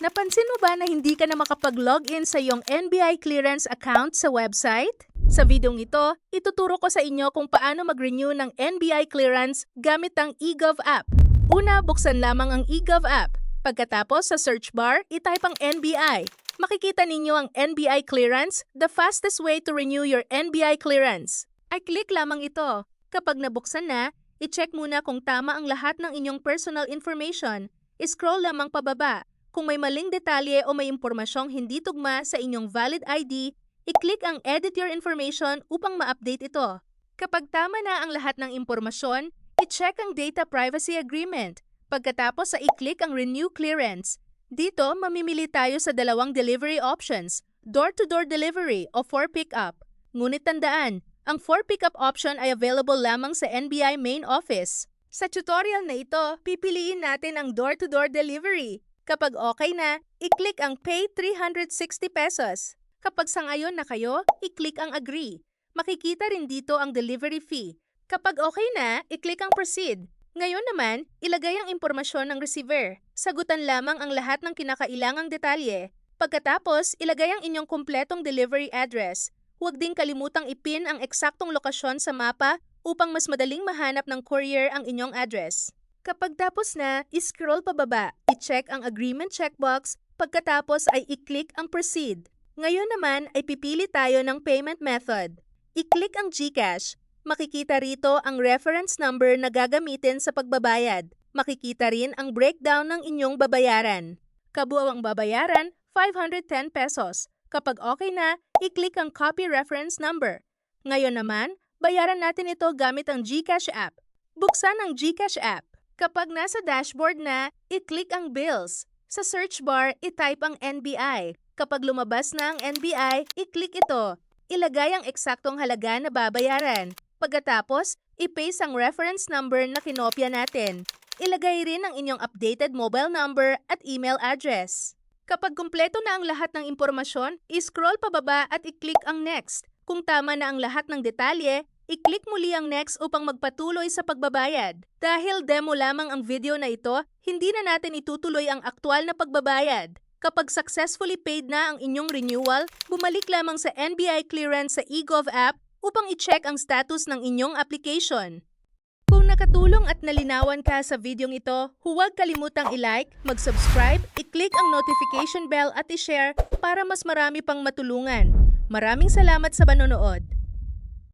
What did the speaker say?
Napansin mo ba na hindi ka na makapag-login sa iyong NBI clearance account sa website? Sa videong ito, ituturo ko sa inyo kung paano mag-renew ng NBI clearance gamit ang eGov app. Una, buksan lamang ang eGov app. Pagkatapos sa search bar, itype ang NBI. Makikita ninyo ang NBI clearance, the fastest way to renew your NBI clearance. Ay click lamang ito. Kapag nabuksan na, i-check muna kung tama ang lahat ng inyong personal information. I-scroll lamang pababa. Kung may maling detalye o may impormasyong hindi tugma sa inyong valid ID, i-click ang Edit Your Information upang ma-update ito. Kapag tama na ang lahat ng impormasyon, i-check ang Data Privacy Agreement. Pagkatapos sa i-click ang Renew Clearance. Dito, mamimili tayo sa dalawang delivery options, door-to-door delivery o for pick-up. Ngunit tandaan, ang for pick-up option ay available lamang sa NBI main office. Sa tutorial na ito, pipiliin natin ang door-to-door delivery. Kapag okay na, i-click ang Pay 360 pesos. Kapag sangayon na kayo, i-click ang Agree. Makikita rin dito ang delivery fee. Kapag okay na, i-click ang Proceed. Ngayon naman, ilagay ang impormasyon ng receiver. Sagutan lamang ang lahat ng kinakailangang detalye. Pagkatapos, ilagay ang inyong kumpletong delivery address. Huwag ding kalimutang ipin ang eksaktong lokasyon sa mapa upang mas madaling mahanap ng courier ang inyong address. Kapag tapos na, i-scroll pababa, i-check ang agreement checkbox, pagkatapos ay i-click ang Proceed. Ngayon naman ay pipili tayo ng payment method. I-click ang GCash. Makikita rito ang reference number na gagamitin sa pagbabayad. Makikita rin ang breakdown ng inyong babayaran. Kabuuang babayaran, 510 pesos. Kapag okay na, i-click ang Copy Reference Number. Ngayon naman, bayaran natin ito gamit ang GCash app. Buksan ang GCash app. Kapag nasa dashboard na, i-click ang Bills. Sa search bar, i-type ang NBI. Kapag lumabas na ang NBI, i-click ito. Ilagay ang eksaktong halaga na babayaran. Pagkatapos, i-paste ang reference number na kinopya natin. Ilagay rin ang inyong updated mobile number at email address. Kapag kumpleto na ang lahat ng impormasyon, i-scroll pababa at i-click ang Next. Kung tama na ang lahat ng detalye, i-click muli ang Next upang magpatuloy sa pagbabayad. Dahil demo lamang ang video na ito, hindi na natin itutuloy ang aktwal na pagbabayad. Kapag successfully paid na ang inyong renewal, bumalik lamang sa NBI clearance sa eGov app upang i-check ang status ng inyong application. Kung nakatulong at nalinawan ka sa videong ito, huwag kalimutang i-like, mag-subscribe, i-click ang notification bell at i-share para mas marami pang matulungan. Maraming salamat sa panonood.